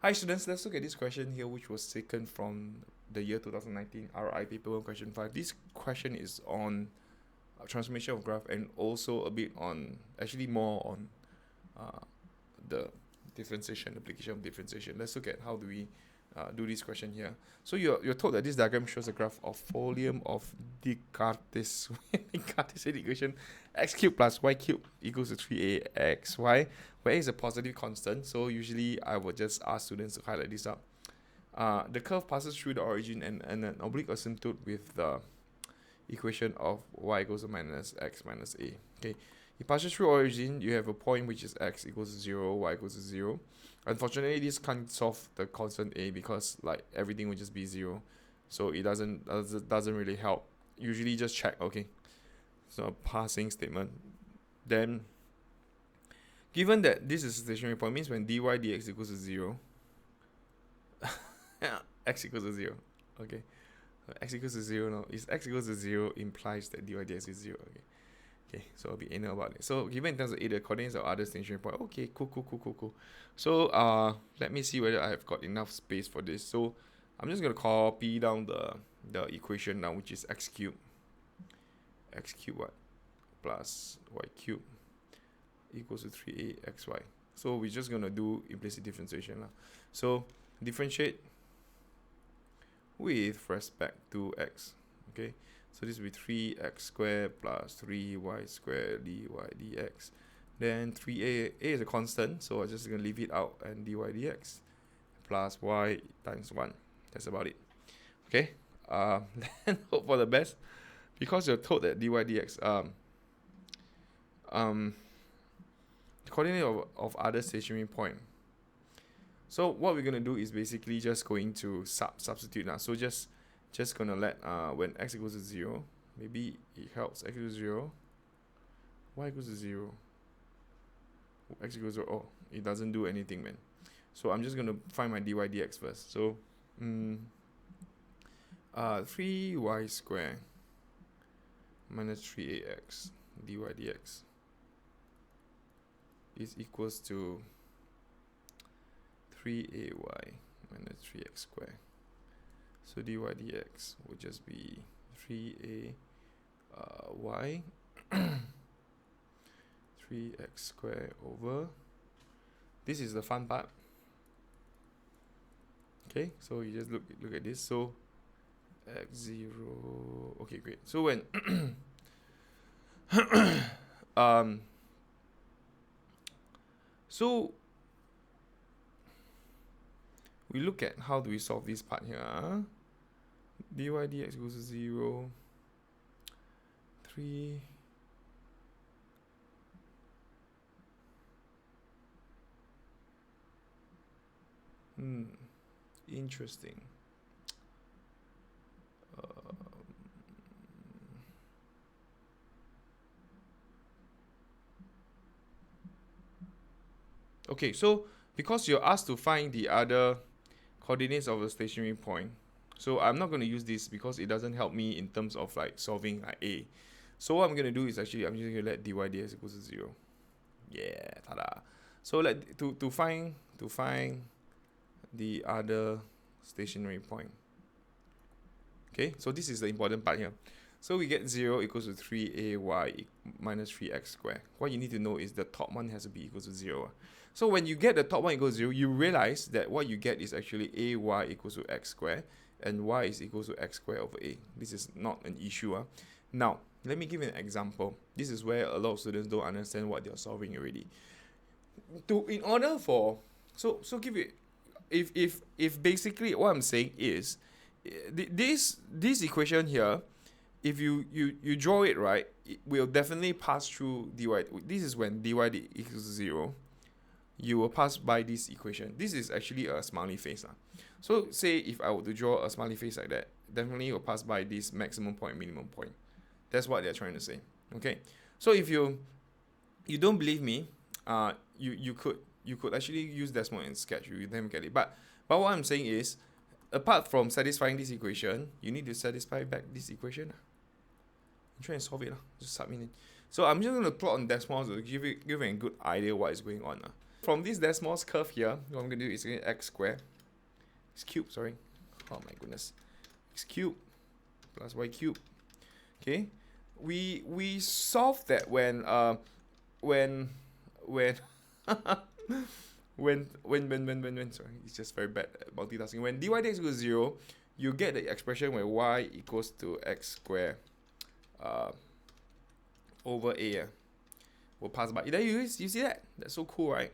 Hi students, let's look at this question here which was taken from the year 2019 RI paper 1 question 5. This question is on transformation of graph and also a bit on, actually more on the differentiation, application of differentiation. Let's look at how do we do this question here. So you're told that this diagram shows a graph of volume of Descartes equation x cubed plus y cubed equals to 3axy, where a is a positive constant. So usually I would just ask students to highlight this up. The curve passes through the origin and an oblique asymptote with the equation of y equals to minus x minus a. Okay, it passes through origin. You have a point which is x equals to 0, y equals to 0. Unfortunately, this can't solve the constant a because like everything would just be 0, so it doesn't really help. Usually just check. Okay, so a passing statement. Then given that this is a stationary point, means when dy dx equals to 0 x equals to 0. Okay, x equals to 0 now. Is x equals to 0 implies that dy dx is 0. Okay, so I'll be anal about it. So given in terms of a, the coordinates of other stationary point. Okay, cool. So let me see whether I have got enough space for this. So I'm just gonna copy down the equation now, which is x cubed what plus y cubed equals to 3axy. So we're just gonna do implicit differentiation lah. So differentiate with respect to x. Okay, so this will be 3x squared plus 3y squared dy dx. Then 3a is a constant, so I'm just going to leave it out, and dy dx plus y times 1. That's about it. Okay, then hope for the best, because you're told that dy dx the coordinate of other stationary point. So what we're going to do is basically just going to substitute now. So just going to let when x equals to 0, maybe it helps. X equals to 0, y equals to 0, x equals to 0. Oh, it doesn't do anything, man. So I'm just going to find my dy dx first. So 3y squared minus 3ax dy dx is equals to 3ay minus 3x squared. So dy dx would just be 3a y 3x squared over, this is the fun part. Okay, so you just look at this. So x0, okay, great. So when so we look at how do we solve this part here. Dy dx equals to 0, 3 interesting. Okay, so because you're asked to find the other coordinates of a stationary point, so I'm not going to use this because it doesn't help me in terms of like solving a. So what I'm going to do is actually I'm just going to let dy dx equals to 0. Yeah, tada. So let to find the other stationary point. Okay, so this is the important part here. So we get 0 equals to 3ay minus 3x squared. What you need to know is the top one has to be equal to 0. So when you get the top one equals 0, you realize that what you get is actually ay equals to x squared and y is equal to x squared over a. This is not an issue. Now, let me give you an example. This is where a lot of students don't understand what they're solving already. In order for so give it, if basically what I'm saying is this equation here, if you draw it right, it will definitely pass through dy. This is when dy equals to 0. You will pass by this equation. This is actually a smiley face. So say if I were to draw a smiley face like that, definitely will pass by this maximum point, minimum point. That's what they're trying to say. Okay. So if you don't believe me, you could actually use Desmos and sketch. You then get it. But what I'm saying is, apart from satisfying this equation, you need to satisfy back this equation. Try and solve it. Just submit it. So I'm just going to plot on Desmos to give you a good idea what is going on. from this Desmos curve here, what I'm going to do is x squared, x cubed, sorry. Oh my goodness. X cubed plus y cubed. Okay. We solved that when when sorry, it's just very bad at multitasking. When dy dx equals 0, you get the expression where y equals to x squared over a. Will pass by. There you see that? That's so cool, right?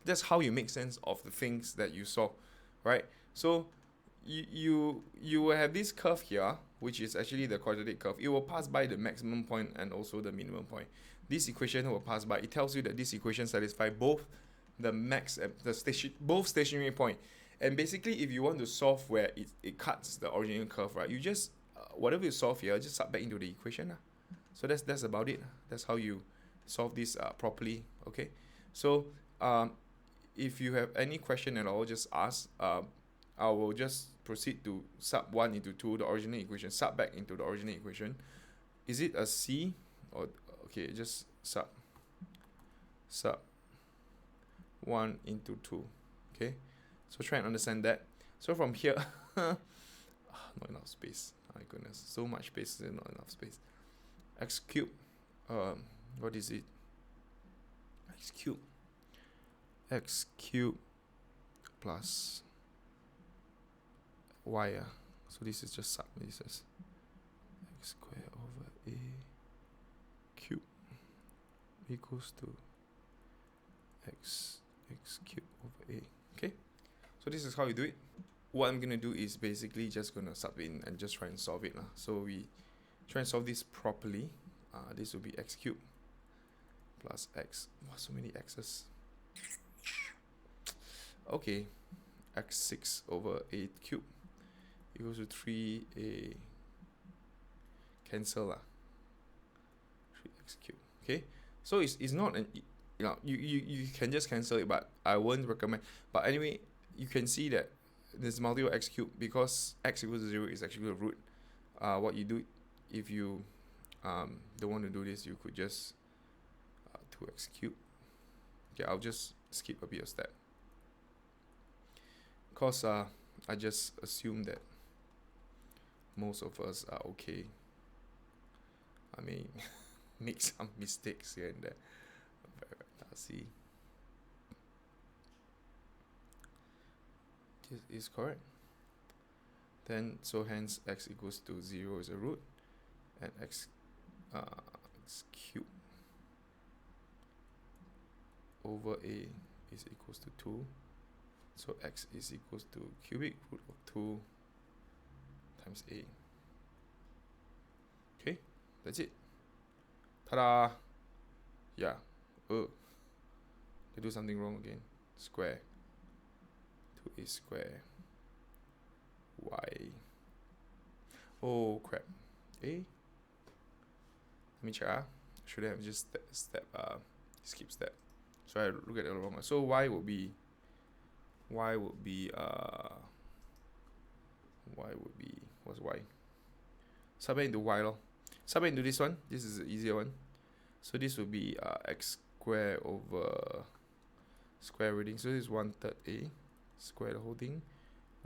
That's how you make sense of the things that you solve, right? So you will have this curve here, which is actually the quadratic curve. It will pass by the maximum point and also the minimum point. This equation will pass by. It tells you that this equation satisfies both the max and both stationary point. And basically, if you want to solve where it cuts the original curve, right? You just whatever you solve here, just sub back into the equation. So that's about it. That's how you solve this properly. Okay. So if you have any question at all, just ask. I will just proceed to sub 1 into 2, the original equation, sub back into the original equation. Is it a C? Or okay, just sub 1 into 2. Okay, so try and understand that. So from here, not enough space. My goodness, so much space, not enough space. X cubed, what is it? X cubed plus y. So this is just sub. This is x squared over a cube equals to x cubed over a. Okay, so this is how you do it. What I'm gonna do is basically just gonna sub in and just try and solve it. So we try and solve this properly. This will be x cubed plus x. Wow, so many x's. Okay, x6 over a cubed equals to 3a. Cancel 3x cubed. Okay, so it's not an you can just cancel it, but I won't recommend. But anyway, you can see that there's multiple x cubed because x equals to 0 is actually a root. What you do if you don't want to do this, you could just 2x cubed. Okay, I'll just skip a bit of step because I just assume that most of us are okay. I may make some mistakes here and there. Let's see. This is correct. Then so hence x equals to 0 is a root, and x cubed over a is equals to 2. So x is equals to cubic root of 2 times a. Okay, that's it. Ta-da! Yeah. Oh, they do something wrong again. Square 2a square y. Oh crap. A. Let me check. Should have just skip step. So I look at the wrong one. So y would be what's y? Sub into y lor. Sub into this one. This is the easier one. So this will be x square over square everything. So this is 1/3 a square the whole thing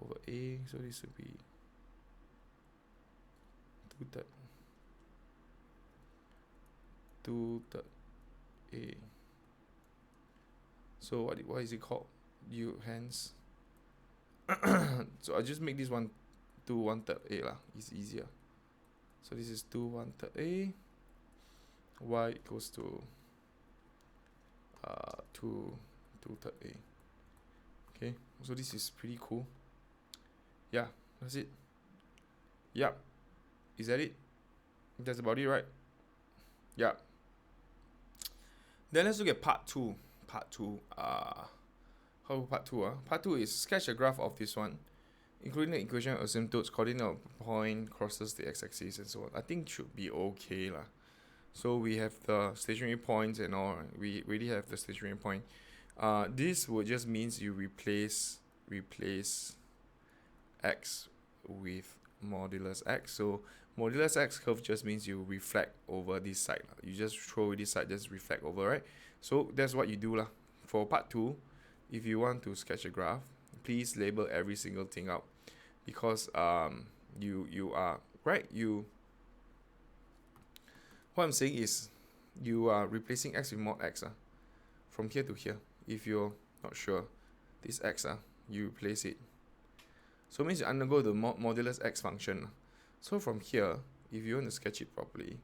over a. So this would be 2/3 a. So what is it called? You hence. So I just make this one 1/3 a lah. It's easier. So this is 1/3 a. Y equals to 2/3 a. Okay, so this is pretty cool. Yeah, that's it. Yep. Is that it? That's about it, right? Yeah. Then let's look at part 2. Part 2. How part 2? Part 2 is sketch a graph of this one, including the equation of asymptotes, coordinate of point crosses the x-axis and so on. I think should be okay lah. So we have the stationary points and all. Right? We already have the stationary point. This would just means you replace x with modulus x. So modulus x curve just means you reflect over this side. You just throw this side, just reflect over, right? So that's what you do lah. for part 2, if you want to sketch a graph, please label every single thing out, because you are right. What I'm saying is you are replacing x with mod x from here to here. If you're not sure, this x you replace it. So it means you undergo the modulus x function. So from here, if you want to sketch it properly,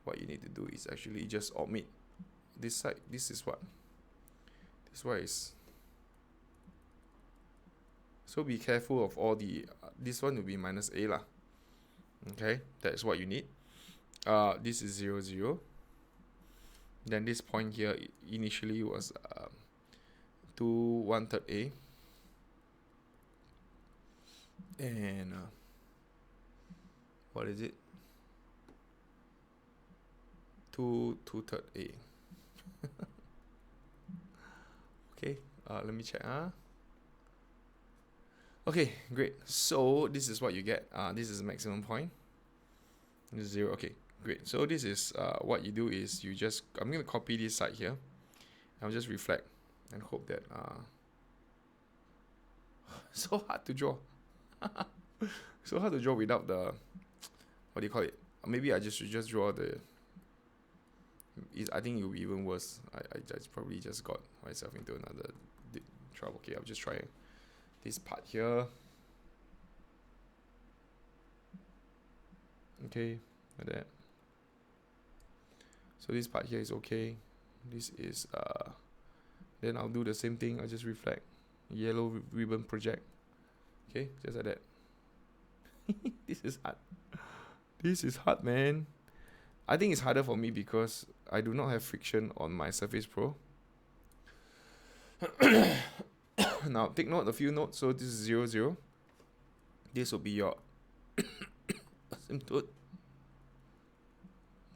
what you need to do is actually just omit this side. This is what? This one is. So be careful of all the, this one will be minus a lah. Okay, that's what you need. This is 0, 0. Then this point here initially was 2 1/3 a. And what is it? 2 2/3 a. Okay, let me check. Okay, great. So this is what you get. This is the maximum point. This is 0. Okay, great. So this is what you do is you just, I'm going to copy this side here. I'll just reflect and hope that so hard to draw. So hard to draw without the, what do you call it? Maybe I should just draw the, I think it will be even worse. I just probably just got myself into another trouble. Okay, I'll just try this part here. Okay, like that. So this part here is okay. This is then I'll do the same thing. I'll just reflect, yellow ribbon project. Okay, just like that. This is hard. This is hard, man. I think it's harder for me because I do not have friction on my Surface Pro. Now take note, a few notes. So this is 0, 0. This will be your asymptote.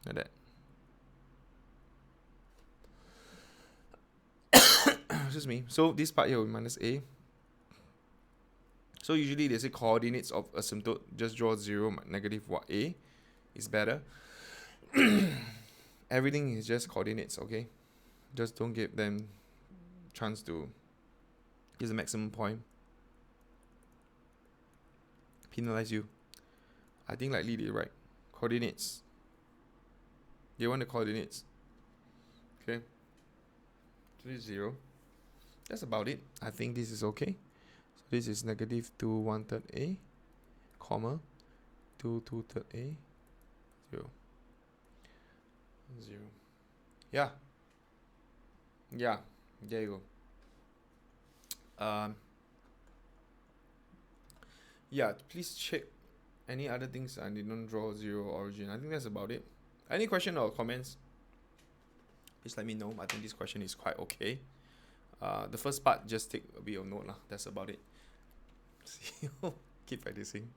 Like that. Excuse me. So this part here will be minus a. So usually they say coordinates of asymptote, just draw 0, negative what a is better. Everything is just coordinates, okay? Just don't give them chance to use the maximum point. Penalize you. I think likely they're right. Coordinates. They want the coordinates. Okay. So this is 0. That's about it. I think this is okay. So this is negative 2 1/3 a, comma 2 2/3 a, 0. 0. Yeah. Yeah. There you go. Yeah, please check any other things I did not draw 0 origin. I think that's about it. Any question or comments? Please let me know. I think this question is quite okay. The first part, just take a bit of note lah. That's about it. See you. Keep practicing.